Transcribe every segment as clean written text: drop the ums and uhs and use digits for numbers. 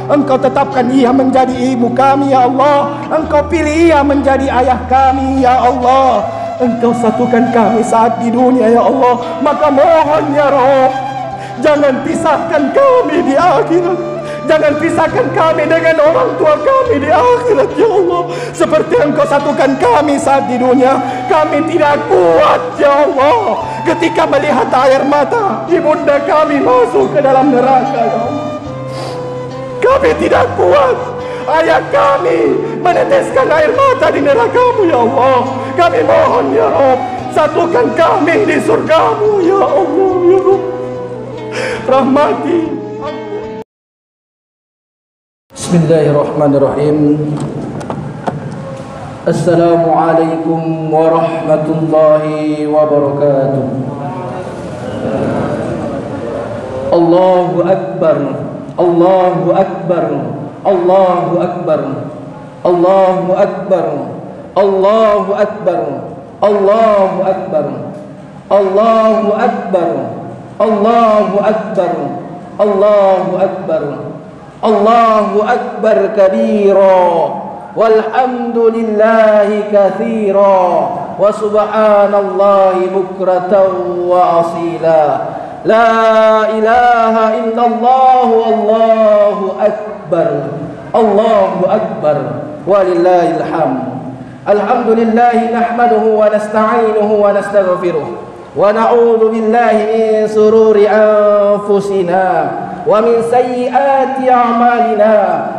Engkau tetapkan ia menjadi ibu kami ya Allah. Engkau pilih ia menjadi ayah kami ya Allah. Engkau satukan kami saat di dunia ya Allah. Maka mohon ya Rabb, jangan pisahkan kami di akhirat. Jangan pisahkan kami dengan orang tua kami di akhirat ya Allah. Seperti Engkau satukan kami saat di dunia. Kami tidak kuat ya Allah ketika melihat air mata ibunda kami masuk ke dalam neraka ya Allah. Kami tidak kuat ayah kami meneteskan air mata di neraka-Mu ya Allah. Kami mohon ya Rabb, satukan kami di surga-Mu ya Allah ya Rabb. Rahmati. Bismillahirrahmanirrahim. Assalamualaikum warahmatullahi wabarakatuh. Allahu Akbar, Allahu Akbar, Allahu Akbar, Allahu Akbar, Allahu Akbar, Allahu Akbar, Allahu Akbar, Allahu Akbar, Allahu Akbar, Allahu Akbar kabira, walhamdulillahi katsira, wa subhanallahi bukratan wa asila. La ilaha illallah, Allahu Akbar, Allahu Akbar, walillahil hamd. Alhamdulillah nahmaduhu wa nasta'inuhu wa nastaghfiruh wa na'udzu billahi min sururi anfusina wa min sayyiati a'malina.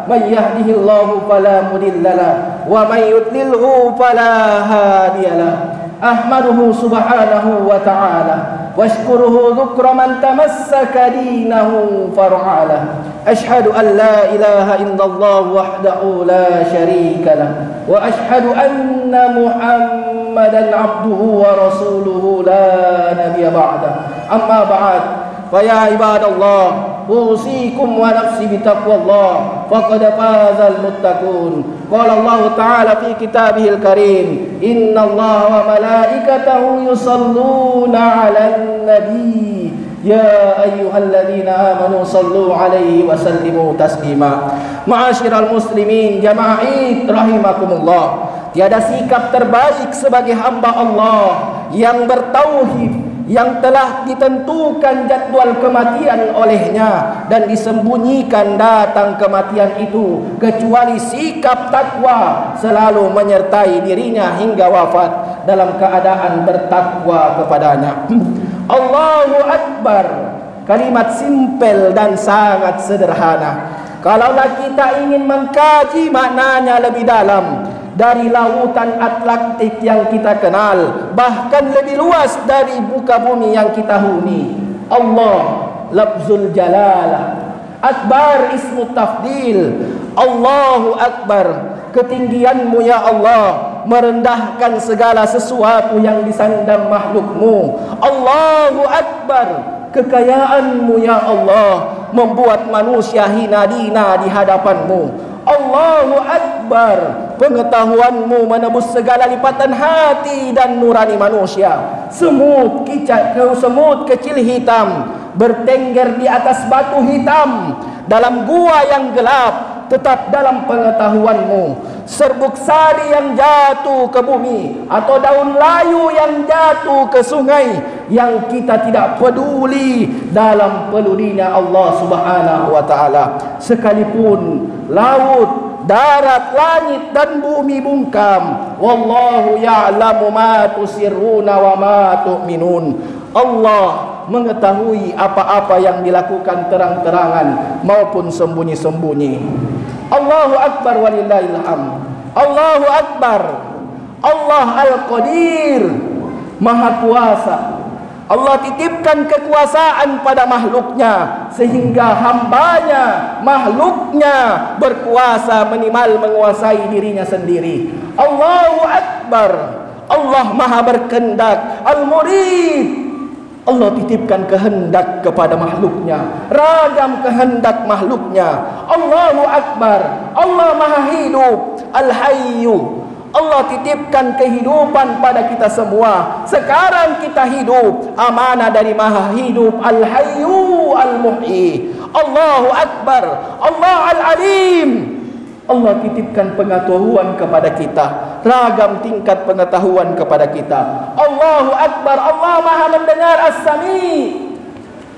May yahdihillahu fala mudilla lahu wa may yudlilhu fala hadiya lahu. Ahmaduhu subhanahu wa ta'ala wa ashkuruhu dhukra man tamassaka dinahu far'ala. Ashhadu an la ilaha illallah wahdahu la sharika lah wa ashhadu anna Muhammadan abduhu wa rasuluhu la nabiyya ba'da. Amma ba'd, fa ya ibadallah, usikum wa nafsi bitaqwallah, faqad fazal muttaqun. Qala Allah Ta'ala fi kitabihil karim, innallaha wa malaikatahu yusalluna 'alan nabi, ya ayyuhalladzina amanu sallu 'alaihi wa sallimu taslima. Ma'asyiral muslimin jamaah Id rahimakumullah, tiada sikap terbaik sebagai hamba Allah yang bertauhid, yang telah ditentukan jadwal kematian olehnya dan disembunyikan datang kematian itu, kecuali sikap takwa selalu menyertai dirinya hingga wafat dalam keadaan bertakwa kepadanya. Allahu Akbar, kalimat simpel dan sangat sederhana. Kalaulah kita ingin mengkaji maknanya lebih dalam, dari lautan Atlantik yang kita kenal, bahkan lebih luas dari muka bumi yang kita huni. Allah lafzul jalalah, Akbar ismu tafdil. Allahu Akbar, ketinggianmu ya Allah merendahkan segala sesuatu yang disandang makhlukmu. Allahu Akbar, kekayaanmu ya Allah membuat manusia hina dina di hadapanmu. Allahu Akbar, pengetahuanmu menebus segala lipatan hati dan nurani manusia. Semut kecil hitam bertengger di atas batu hitam dalam gua yang gelap, tetap dalam pengetahuanmu. Serbuk sari yang jatuh ke bumi atau daun layu yang jatuh ke sungai, yang kita tidak peduli dalam pedulinya Allah Subhanahu wa ta'ala. Sekalipun laut, darat, langit dan bumi bungkam, wallahu ya'lamu ma tusirruna wa ma tu'minun. Allah mengetahui apa-apa yang dilakukan terang-terangan maupun sembunyi-sembunyi. Allahu Akbar walillahil hamd. Allahu Akbar. Allah Al-Qadir, Maha Kuasa. Allah titipkan kekuasaan pada makhluknya sehingga hambanya, makhluknya berkuasa minimal menguasai dirinya sendiri. Allahu Akbar. Allah Maha berkehendak. Al-Murid, Allah titipkan kehendak kepada makhluknya, ragam kehendak makhluknya. Allahu Akbar. Allah Maha hidup. Al-Hayyu, Allah titipkan kehidupan pada kita semua. Sekarang kita hidup, amanah dari Maha hidup. Al-Hayyu Al-Muhyi. Allahu Akbar, Allah Al-Alim. Allah titipkan pengetahuan kepada kita, ragam tingkat pengetahuan kepada kita. Allahu Akbar, Allah Maha mendengar, As-Sami.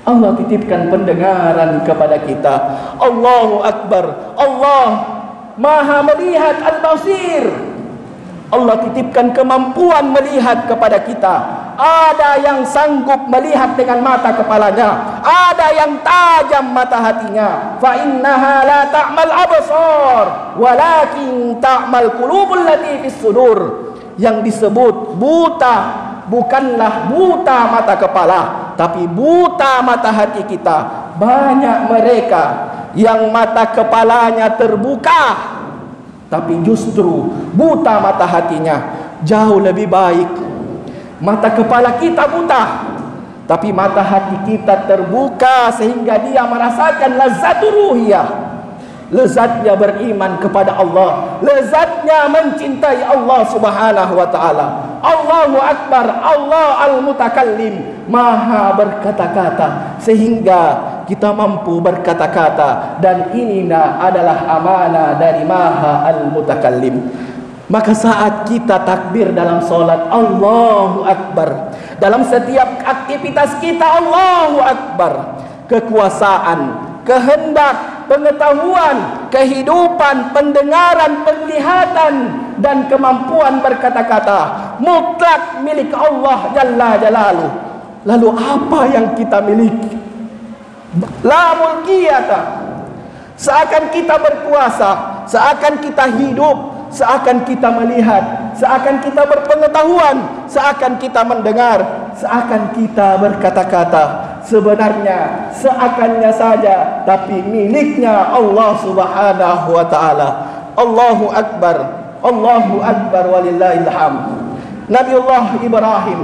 Allah titipkan pendengaran kepada kita. Allahu Akbar, Allah Maha melihat, Al-Basir. Allah titipkan kemampuan melihat kepada kita. Ada yang sanggup melihat dengan mata kepalanya, ada yang tajam mata hatinya. Fa innaha la ta'mal absar, walakin ta'mal qulubul lati fis sudur. Yang disebut buta bukanlah buta mata kepala, tapi buta mata hati kita. Banyak mereka yang mata kepalanya terbuka, tapi justru buta mata hatinya. Jauh lebih baik mata kepala kita buta, tapi mata hati kita terbuka sehingga dia merasakan lezat ruhiyah, lezatnya beriman kepada Allah, lezatnya mencintai Allah Subhanahu wa taala. Allahu Akbar, Allah Al-Mutakallim, Maha berkata-kata, sehingga kita mampu berkata-kata, dan inilah adalah amanah dari Maha Al-Mutakallim. Maka saat kita takbir dalam solat, Allahu Akbar. Dalam setiap aktivitas kita, Allahu Akbar. Kekuasaan, kehendak, pengetahuan, kehidupan, pendengaran, penglihatan, dan kemampuan berkata-kata mutlak milik Allah Jalla Jalaluh. Lalu apa yang kita miliki? La mulkiyata. Seakan kita berkuasa, seakan kita hidup, seakan kita melihat, seakan kita berpengetahuan, seakan kita mendengar, seakan kita berkata-kata. Sebenarnya seakannya saja, tapi miliknya Allah Subhanahu wa taala. Allahu Akbar, Allahu Akbar walillahil hamd. Nabiullah Ibrahim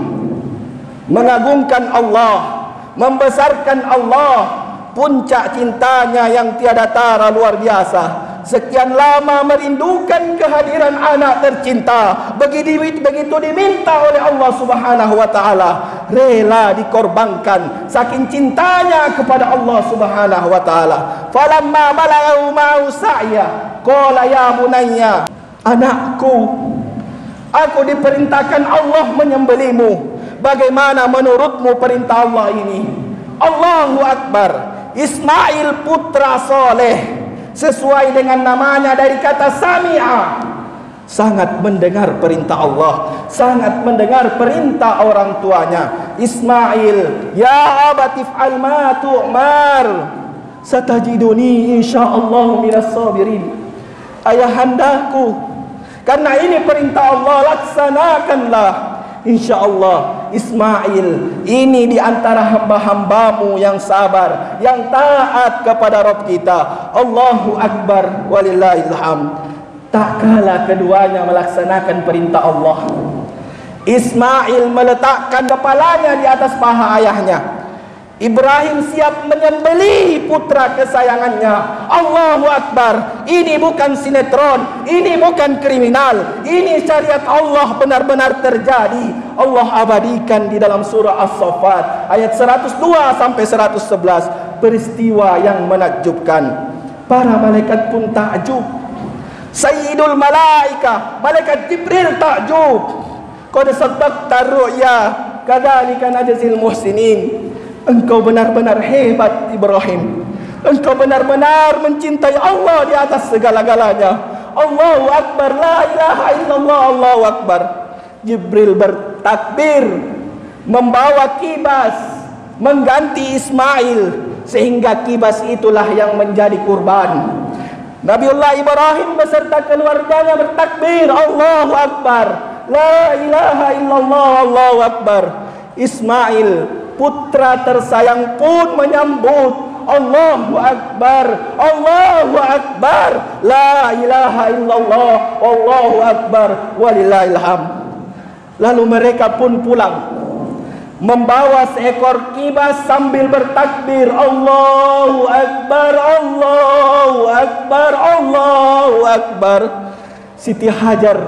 mengagungkan Allah, membesarkan Allah. Puncak cintanya yang tiada tara luar biasa. Sekian lama merindukan kehadiran anak tercinta, begitu diminta oleh Allah Subhanahu wa taala, rela dikorbankan saking cintanya kepada Allah Subhanahu wa taala. Falamma balagha ma'u sa'ya qala ya bunayya, anakku, aku diperintahkan Allah menyembelihmu. Bagaimana menurutmu perintah Allah ini? Allahu Akbar. Ismail putra soleh, sesuai dengan namanya dari kata sami'a, sangat mendengar perintah Allah, sangat mendengar perintah orang tuanya. Ismail, ya abatif al ma tu'mar, satajiduni insyaallah minas sabirin. Ayahandaku, karena ini perintah Allah, laksanakanlah. InsyaAllah Ismail ini di antara hamba-hambamu yang sabar, yang taat kepada Rabb kita. Allahu Akbar walillahil hamd. Tak kala keduanya melaksanakan perintah Allah, Ismail meletakkan kepalanya di atas paha ayahnya. Ibrahim siap menyembelih putra kesayangannya. Allahu Akbar. Ini bukan sinetron, ini bukan kriminal, ini syariat Allah benar-benar terjadi. Allah abadikan di dalam surah As-Saffat ayat 102 sampai 111 peristiwa yang menakjubkan. Para malaikat pun takjub. Sayyidul malaika, malaikat Jibril takjub. Qad saddaqta ru'ya kadzalika najzil muhsinin. Engkau benar-benar hebat Ibrahim. Engkau benar-benar mencintai Allah di atas segala-galanya. Allahu Akbar, la ilaha illallah, Allahu Akbar. Jibril bertakbir, membawa kibas, mengganti Ismail, sehingga kibas itulah yang menjadi kurban. Nabiullah Ibrahim beserta keluarganya bertakbir, Allahu Akbar, la ilaha illallah, Allahu Akbar. Ismail, putra tersayang pun menyambut, Allahu Akbar, Allahu Akbar, la ilaha illallah, Allahu Akbar, walillahil hamd. Lalu mereka pun pulang, membawa seekor kibas sambil bertakbir, Allahu Akbar, Allahu Akbar, Allahu Akbar. Siti Hajar,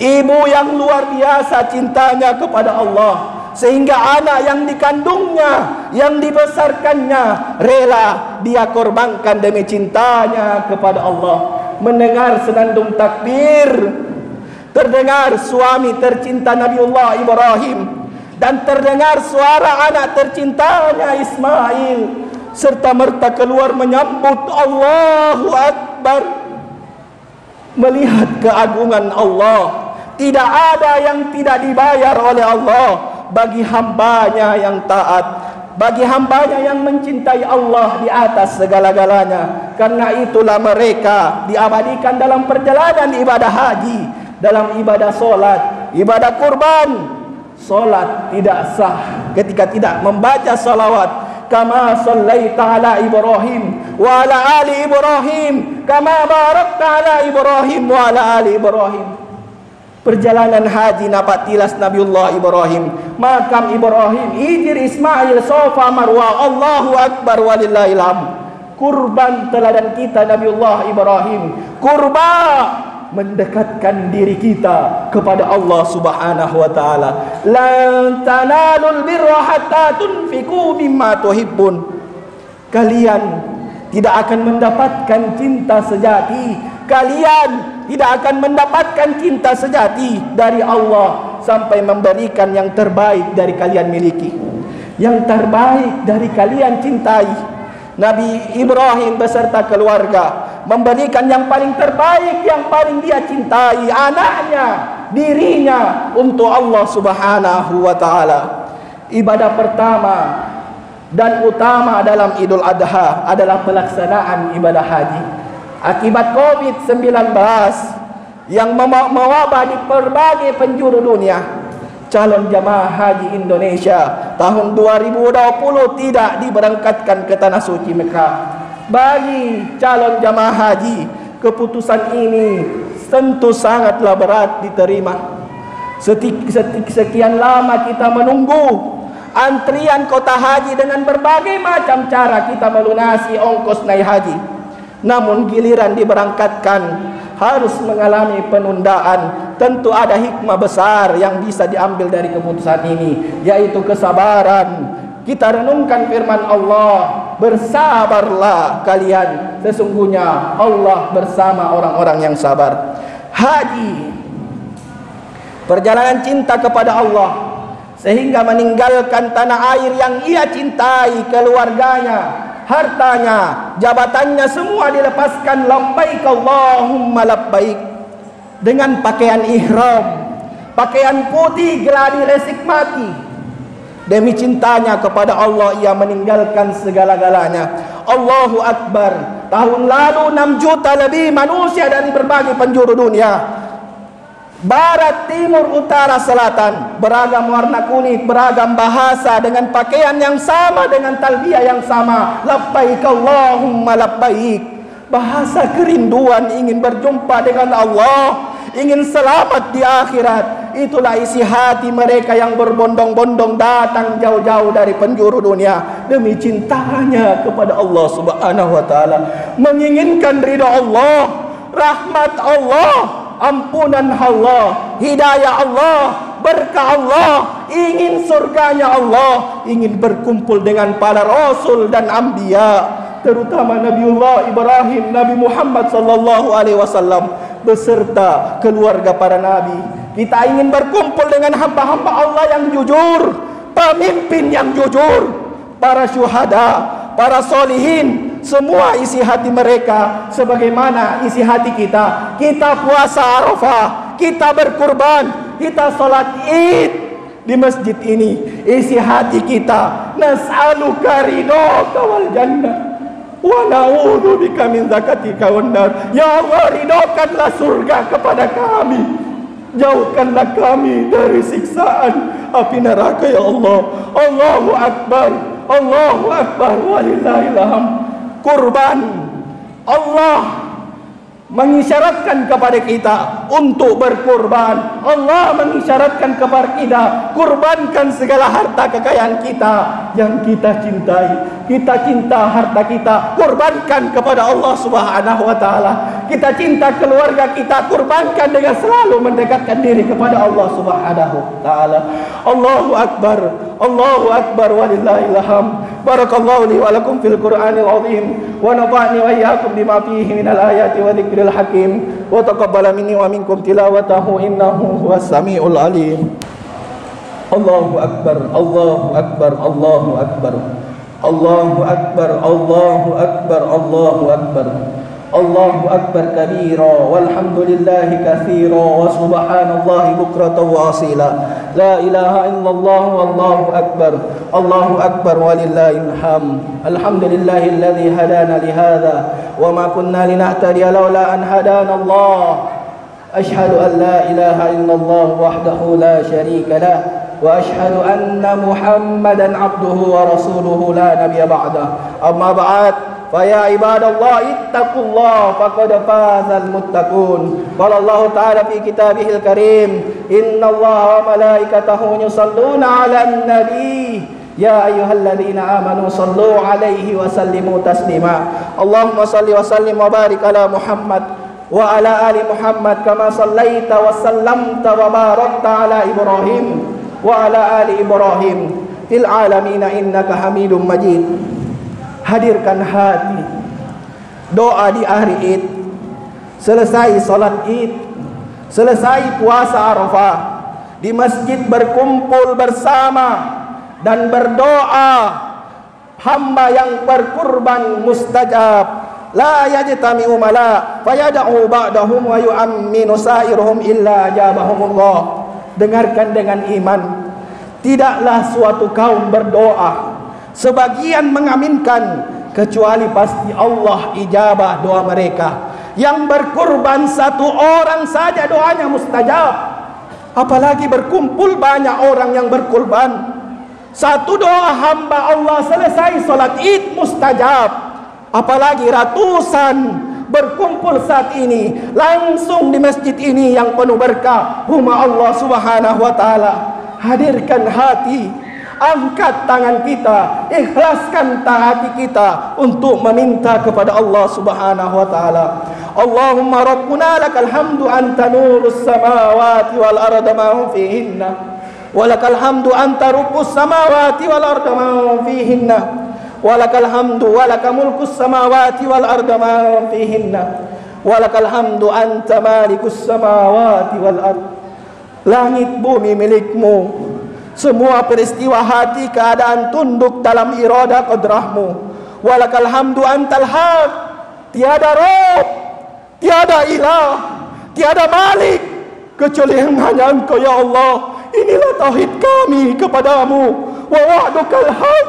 ibu yang luar biasa cintanya kepada Allah, sehingga anak yang dikandungnya, yang dibesarkannya, rela dia korbankan demi cintanya kepada Allah. Mendengar senandung takbir, terdengar suami tercinta Nabiullah Ibrahim, dan terdengar suara anak tercintanya Ismail, serta merta keluar menyambut Allahu Akbar. Melihat keagungan Allah, tidak ada yang tidak dibayar oleh Allah bagi hambanya yang taat, bagi hambanya yang mencintai Allah di atas segala-galanya. Karena itulah mereka diabadikan dalam perjalanan ibadah haji, dalam ibadah solat, ibadah kurban. Solat tidak sah ketika tidak membaca salawat. Kama sallaita ala Ibrahim wa ala ali Ibrahim kama barakta ala Ibrahim wa ala ali Ibrahim. Perjalanan haji napak tilas Nabiullah Ibrahim, makam Ibrahim, Hijr, Ismail, Safa, Marwah, Allahu Akbar walillahil hamd. Kurban teladan kita Nabiullah Ibrahim, kurba mendekatkan diri kita kepada Allah Subhanahu wa taala. Lan tanalul birra hatta tunfiqu mimma tuhibbun. Kalian tidak akan mendapatkan cinta sejati, kalian tidak akan mendapatkan cinta sejati dari Allah sampai memberikan yang terbaik dari kalian miliki, yang terbaik dari kalian cintai. Nabi Ibrahim beserta keluarga memberikan yang paling terbaik, yang paling dia cintai, anaknya, dirinya, untuk Allah Subhanahu wa taala. Ibadah pertama dan utama dalam Idul Adha adalah pelaksanaan ibadah haji. Akibat COVID-19 yang mewabah di berbagai penjuru dunia, calon jamaah haji Indonesia tahun 2020 tidak diberangkatkan ke tanah suci Mekah. Bagi calon jamaah haji, keputusan ini tentu sangatlah berat diterima. Sekian lama kita menunggu antrian kota haji dengan berbagai macam cara kita melunasi ongkos naik haji. Namun giliran diberangkatkan harus mengalami penundaan. Tentu ada hikmah besar yang bisa diambil dari keputusan ini, yaitu kesabaran. Kita renungkan firman Allah, bersabarlah kalian, sesungguhnya Allah bersama orang-orang yang sabar. Haji, perjalanan cinta kepada Allah, sehingga meninggalkan tanah air yang ia cintai, keluarganya, hartanya, jabatannya, semua dilepaskan. Labbaik Allahumma labbaik, dengan pakaian ihram, pakaian putih geladi resik mati. Demi cintanya kepada Allah ia meninggalkan segala-galanya. Allahu Akbar. Tahun lalu 6 juta lebih manusia dari berbagai penjuru dunia, barat, timur, utara, selatan, beragam warna kulit, beragam bahasa, dengan pakaian yang sama, dengan talbiyah yang sama. Labbaik Allahumma labbaik. Bahasa kerinduan ingin berjumpa dengan Allah, ingin selamat di akhirat. Itulah isi hati mereka yang berbondong-bondong datang jauh-jauh dari penjuru dunia demi cintanya kepada Allah Subhanahu wa taala, menginginkan ridha Allah, rahmat Allah, ampunan Allah, hidayah Allah, berkah Allah, ingin surganya Allah, ingin berkumpul dengan para rasul dan anbiya, terutama Nabiullah Ibrahim, Nabi Muhammad sallallahu alaihi wasallam beserta keluarga para nabi. Kita ingin berkumpul dengan hamba-hamba Allah yang jujur, pemimpin yang jujur, para syuhada, para solihin. Semua isi hati mereka sebagaimana isi hati kita. Kita puasa Arafah, kita berkurban, kita salat Id di masjid ini. Isi hati kita, nas'aluka ridhaka wal jannah wa na'udzubika min zakatika wan nar. Ya Allah, ridhokanlah surga kepada kami, jauhkanlah kami dari siksaan api neraka ya Allah. Allahu Akbar, Allahu Akbar walillahil hamd. Kurban, Allah mengisyaratkan kepada kita untuk berkurban. Allah mengisyaratkan kepada kita, kurbankan segala harta kekayaan kita yang kita cintai. Kita cinta harta kita, kurbankan kepada Allah Subhanahu wa taala. Kita cinta keluarga kita, kurbankan dengan selalu mendekatkan diri kepada Allah Subhanahu wa taala. Allahu akbar, Allahu akbar, walillahil hamd. Barakallahu li wa lakum fil Qur'anil azim wa nafa'ni wa iyyakum bima fihi minal ayati wa dzikril hakim wa taqabbala minni wa minkum tilawatahu innahu huwas samiul alim. Allahu akbar, Allahu akbar, Allahu akbar. Allahu akbar, Allahu akbar, Allahu akbar. Allahu akbar kabira walhamdulillahi katsira wa subhanallahi bukratan wa asila. La ilaha illallah wallahu akbar. Allahu akbar walillahil hamd. Alhamdulillahilladzi hadana li hadza wa ma kunna linahtadiya laula an hadana Allah. Ashhadu an la ilaha illallah wahdahu la syarika lah wa ashhadu anna Muhammadan abduhu wa rasuluhu la nabiyya ba'dah. Amma ba'd. Faya ibadallah ittaqullah faqad fazal muttaqun. Qala Allah Ta'ala fi kitabihil karim, innallaha wa malaikatahu yusalluna 'alan nabi ya ayyuhalladzina amanu sallu 'alaihi wa sallimu taslima. Allahumma salli wa sallim wa barik ala Muhammad wa ala ali Muhammad kama sallaita wa sallamta wa barakta ala Ibrahim wa ala ali Ibrahim fil alamin innaka Hamidum Majid. Hadirkan hati, doa di hari Id, selesai salat Id, selesai puasa Arafah, di masjid berkumpul bersama dan berdoa. Hamba yang berkurban mustajab, la yajtami'u mala fayad'u ba'dahum wa yu'minu sa'iruhum illa ajabahumullah. Dengarkan dengan iman, tidaklah suatu kaum berdoa sebagian mengaminkan kecuali pasti Allah ijabah doa mereka. Yang berkurban satu orang saja doanya mustajab, apalagi berkumpul banyak orang yang berkurban. Satu doa hamba Allah selesai salat Id mustajab, apalagi ratusan berkumpul saat ini langsung di masjid ini yang penuh berkah rumah Allah Subhanahu wa taala. Hadirkan hati, angkat tangan kita, ikhlaskan hati kita untuk meminta kepada Allah Subhanahu wa taala. Allahumma rabbuna lakal hamdu anta nurus samawati wal arda ma hum fihinna wa lakal hamdu anta rubbus samawati wal arda ma hum fihinna wa lakal hamdu wa lakal mulkus samawati wal arda ma hum fihinna wa lakal hamdu anta malikus samawati wal arda. Langit bumi milikmu, semua peristiwa hati keadaan tunduk dalam irada qadrahmu. Walakal hamdu antal haq, tiada Rabb, tiada ilah, tiada malik kecuali hanya Engkau ya Allah. Inilah tauhid kami kepadamu. Wa wa'dukal haq,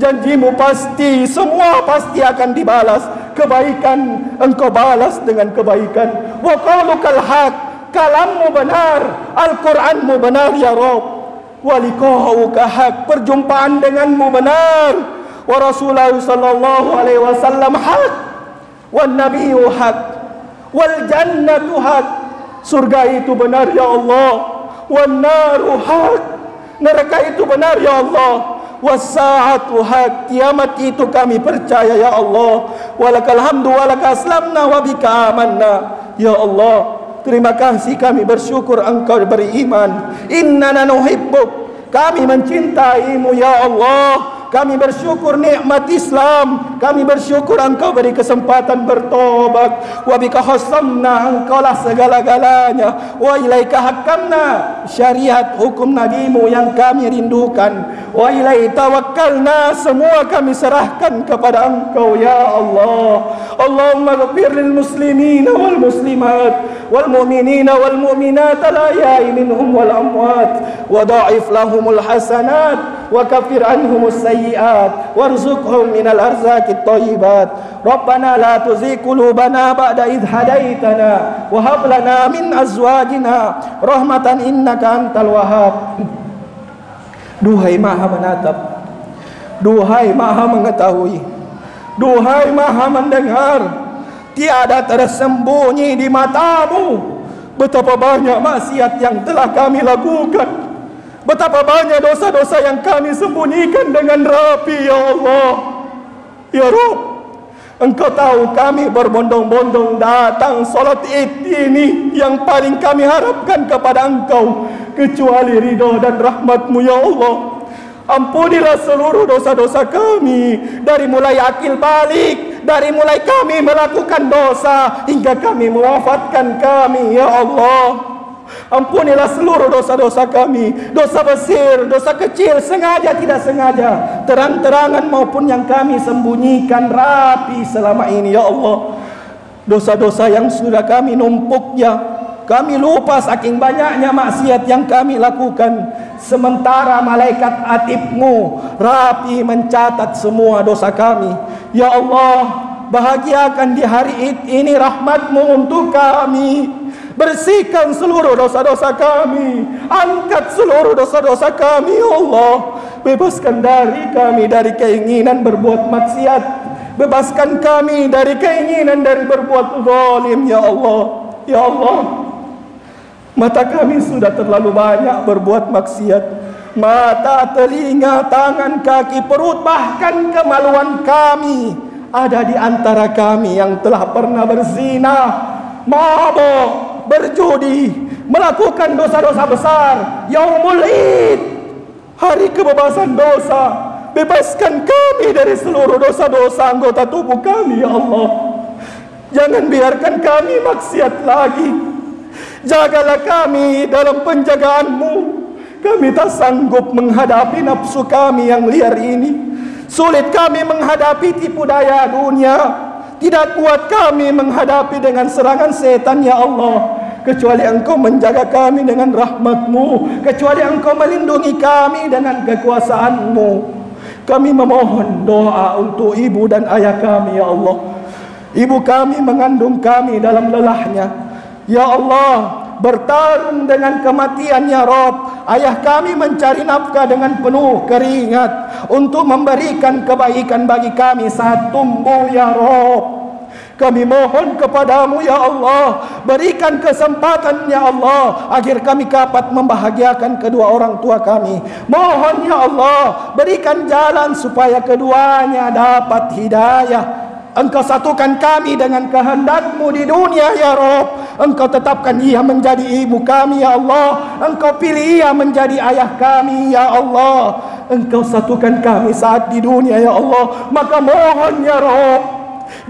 janjimu pasti, semua pasti akan dibalas. Kebaikan Engkau balas dengan kebaikan. Wa qaulukal haq, kalammu benar, Al-Quranmu benar ya Rabb. Wa liqa'uka haq, perjumpaan denganmu benar. Wa Rasulullah sallallahu alaihi wasallam haq, wan nabiyyu haq, wal jannatu haq, surga itu benar ya Allah. Wan naru haq, neraka itu benar ya Allah. Was saatu haq, kiamat itu kami percaya ya Allah. Walakal hamdu walaka aslamna wa bika amanna ya Allah. Terima kasih, kami bersyukur Engkau beriman. Innana nuhibbuk, kami mencintaimu ya Allah. Kami bersyukur nikmat Islam, kami bersyukur Engkau beri kesempatan bertobat. Wa bika khasamna, Engkaulah segala-galanya. Wa ilaika hakamna, syariat hukum nabimu yang kami rindukan. Wa ilaihi tawakkalna, semua kami serahkan kepada Engkau ya Allah. Allahumma ghfir lil muslimina wal muslimat wal mu'minina wal mu'minat al ahya'i minhum wal amwat wa dha'if lahumul hasanat wa kaffir anhumus sayyi'at warzuqhum minal arzaqit thayyibat. Rabbana la tuzigh qulubana ba'da idh hadaitana wa hab lana min azwajina rahmatan innaka antal wahhab. Duhai Maha menatap, duhai Maha mengetahui, duhai Maha mendengar, tiada tersembunyi di matamu Betapa banyak maksiat yang telah kami lakukan, betapa banyak dosa-dosa yang kami sembunyikan dengan rapi, ya Allah. Ya Rabb, Engkau tahu kami berbondong-bondong datang solat Id ini, yang paling kami harapkan kepada Engkau kecuali ridha dan rahmat-Mu, ya Allah. Ampunilah seluruh dosa-dosa kami, dari mulai akil balik, dari mulai kami melakukan dosa hingga kami mewafatkan kami, ya Allah. Ampunilah seluruh dosa-dosa kami, dosa besar, dosa kecil, sengaja tidak sengaja, terang-terangan maupun yang kami sembunyikan rapi selama ini, ya Allah. Dosa-dosa yang sudah kami numpuk, ya, kami lupa saking banyaknya maksiat yang kami lakukan, sementara malaikat atib-Mu rapi mencatat semua dosa kami. Ya Allah, bahagiakan di hari Id ini rahmat-Mu untuk kami. Bersihkan seluruh dosa-dosa kami, angkat seluruh dosa-dosa kami, ya Allah. Bebaskan kami dari keinginan berbuat maksiat, bebaskan kami dari keinginan dari berbuat zalim, ya Allah. Ya Allah, mata kami sudah terlalu banyak berbuat maksiat. Mata, telinga, tangan, kaki, perut, bahkan kemaluan kami ada di antara kami yang telah pernah berzina, mabuk, berjudi, melakukan dosa-dosa besar. Yaumul Id, hari kebebasan dosa, bebaskan kami dari seluruh dosa-dosa anggota tubuh kami, ya Allah. Jangan biarkan kami maksiat lagi. Jagalah kami dalam penjagaan-Mu. Kami tak sanggup menghadapi nafsu kami yang liar ini. Sulit kami menghadapi tipu daya dunia. Tidak kuat kami menghadapi dengan serangan setan, ya Allah. Kecuali Engkau menjaga kami dengan rahmat-Mu, kecuali Engkau melindungi kami dengan kekuasaan-Mu. Kami memohon doa untuk ibu dan ayah kami, ya Allah. Ibu kami mengandung kami dalam lelahnya, ya Allah. Bertarung dengan kematian, ya Rabb. Ayah kami mencari nafkah dengan penuh keringat untuk memberikan kebaikan bagi kami saat tumbuh, ya Rabb. Kami mohon kepadamu, ya Allah, berikan kesempatan, ya Allah, agar kami dapat membahagiakan kedua orang tua kami. Mohon, ya Allah, berikan jalan supaya keduanya dapat hidayah. Engkau satukan kami dengan kehendak-Mu di dunia, ya Rabb. Engkau tetapkan ia menjadi ibu kami, ya Allah. Engkau pilih ia menjadi ayah kami, ya Allah. Engkau satukan kami saat di dunia, ya Allah. Maka mohon, ya Rabb,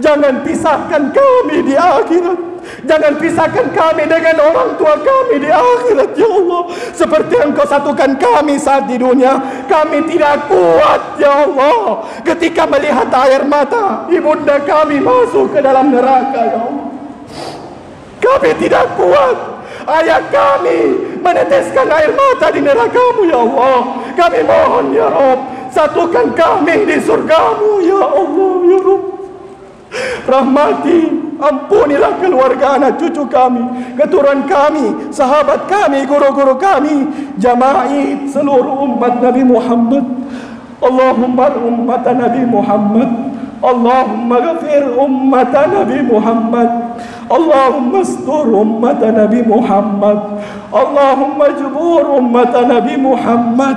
jangan pisahkan kami di akhirat. Jangan pisahkan kami dengan orang tua kami di akhirat, ya Allah. Seperti Engkau satukan kami saat di dunia. Kami tidak kuat, ya Allah, ketika melihat air mata ibunda kami masuk ke dalam neraka, ya Allah. Kami tidak kuat ayah kami meneteskan air mata di neraka-Mu, ya Allah. Kami mohon, ya Rabb, satukan kami di surga-Mu, ya Allah, ya Rabb. Rahmati, ampunilah keluarga anak cucu kami, keturunan kami, sahabat kami, guru-guru kami, jamaah seluruh umat Nabi Muhammad. Allahumma ummat Nabi Muhammad, Allahumma ghafir ummat Nabi Muhammad, Allahumma astur ummat Nabi Muhammad, Allahumma jubur ummat Nabi Muhammad.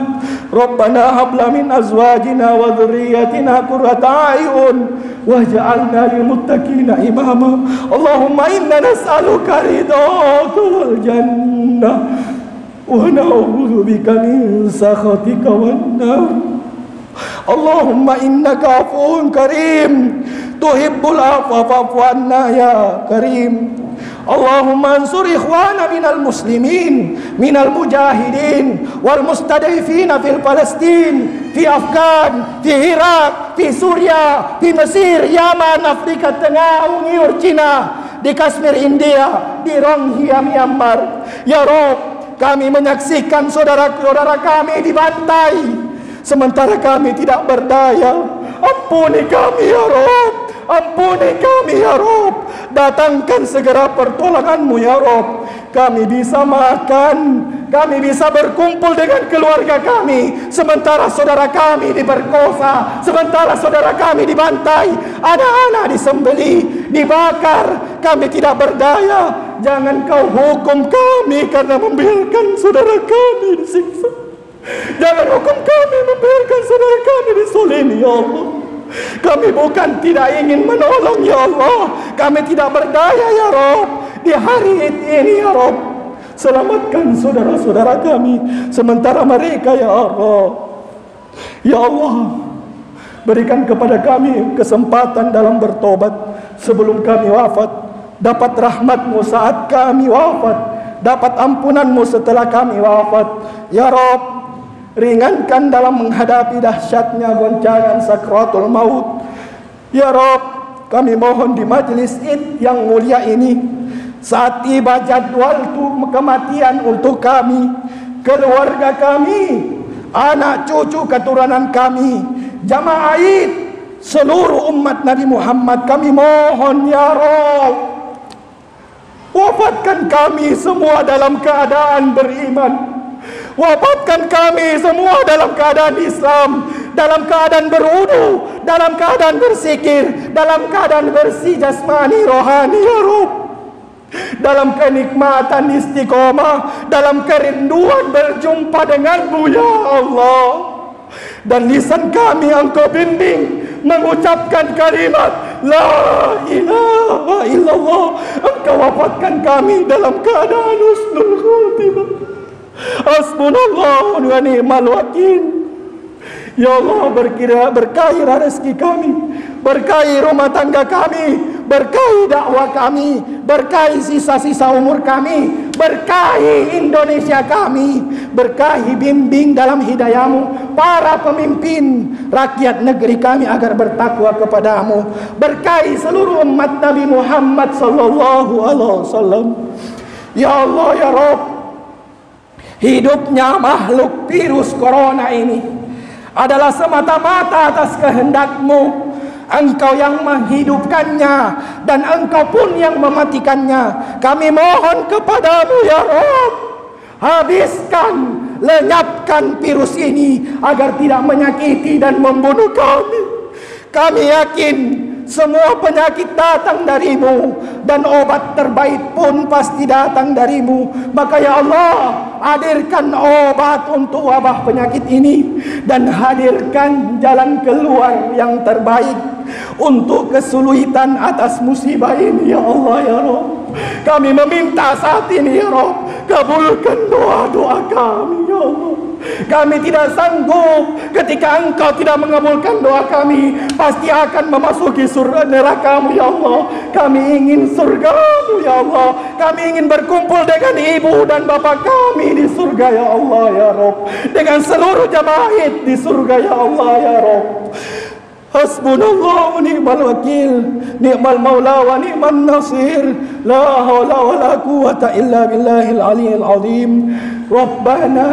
Rabbana habla min azwajina wa dhurriyyatina qurrata a'yun waj'alna lil muttaqina imama. Allahumma inna nas'aluka ridhaka wal jannah wa na'udzu bika min sakhatika wan nar. Allahumma innaka afuwun karim tuhibbul afwa fa'fu anna ya karim. Allahumma ansur ikhwana minal muslimin, minal mujahidin wal mustadifina fil Palestin, fi Afgan, fi Irak, fi Suria, fi Mesir, Yaman, Afrika Tengah, Uyghur, Cina, di Kashmir, India, di Rohingya, Myanmar. Ya Rabb, kami menyaksikan saudara-saudara kami dibantai, sementara kami tidak berdaya. Ampuni kami, ya Rabb. Ampuni kami, ya Rabb. Datangkan segera pertolongan-Mu, ya Rabb. Kami bisa makan, kami bisa berkumpul dengan keluarga kami, sementara saudara kami diperkosa, sementara saudara kami dibantai, anak-anak disembelih, dibakar. Kami tidak berdaya. jangan kau hukum kami karena membiarkan saudara kami disiksa. Jangan hukum kami membiarkan saudara kami disolimi, ya Allah. Kami bukan tidak ingin menolong, ya Allah. Kami tidak berdaya, ya Rabb. Di hari ini, ya Rabb, selamatkan saudara-saudara kami sementara mereka, ya Allah. Ya Allah, berikan kepada kami kesempatan dalam bertobat sebelum kami wafat, dapat rahmat-Mu saat kami wafat, dapat ampunan-Mu setelah kami wafat. Ya Rabb, ringankan dalam menghadapi dahsyatnya goncangan sakratul maut. Ya Rabb, kami mohon di majlis Id yang mulia ini, saat tiba jadwal kematian untuk kami, keluarga kami, anak cucu keturunan kami, jamaah Id, seluruh umat Nabi Muhammad, kami mohon ya Rabb, wafatkan kami semua dalam keadaan beriman. Wafatkan kami semua dalam keadaan Islam, dalam keadaan berwudu, dalam keadaan bersikir, dalam keadaan bersih jasmani rohani, ya Rabb, dalam kenikmatan istiqomah, dalam kerinduan berjumpa denganmu, ya Allah. Dan lisan kami Engkau bimbing mengucapkan kalimat La ilaha illallah. Engkau wafatkan kami dalam keadaan husnul khatimah. Hasbunallahu wa ni'mal wakil. Ya Allah, berkahi rezeki kami, berkahi rumah tangga kami, berkahi dakwah kami, berkahi sisa-sisa umur kami, berkahi Indonesia kami, berkahi bimbing dalam hidayah-Mu para pemimpin rakyat negeri kami agar bertakwa kepadamu, berkahi seluruh umat Nabi Muhammad sallallahu alaihi wasallam. Ya Allah, ya Rabb, hidupnya makhluk virus corona ini adalah semata-mata atas kehendak-Mu. Engkau yang menghidupkannya dan Engkau pun yang mematikannya. Kami mohon kepadamu, ya Rabb, habiskan, lenyapkan virus ini agar tidak menyakiti dan membunuh kami. Kami yakin semua penyakit datang dari-Mu dan obat terbaik pun pasti datang dari-Mu. Maka ya Allah, hadirkan obat untuk wabah penyakit ini dan hadirkan jalan keluar yang terbaik untuk kesulitan atas musibah ini, ya Allah, ya Rabb. Kami meminta saat ini, ya Rabb, kabulkan doa-doa kami, ya Allah. Kami tidak sanggup ketika Engkau tidak mengabulkan doa kami, pasti akan memasuki surga neraka-Mu, ya Allah. Kami ingin surga-Mu, ya Allah. Kami ingin berkumpul dengan ibu dan bapak kami di surga, ya Allah, ya Rabb, dengan seluruh jamaah di surga, ya Allah, ya Rabb. Hasbunallahu wa ni'mal wakil, ni'mal maula wa ni'man nasir, la hawla wa la quwwata illa billahil aliyyil azim. Rabbana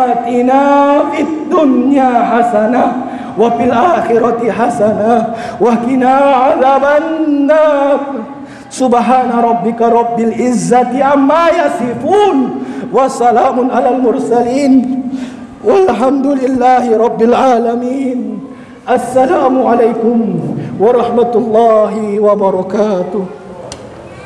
atina fid dunya hasanah wa fil akhirati hasanah wa qina adzabannar. Subhana rabbika rabbil izzati amma yasifun wa salamun alal mursalin walhamdulillahi rabbil alamin. Assalamualaikum warahmatullahi wabarakatuh.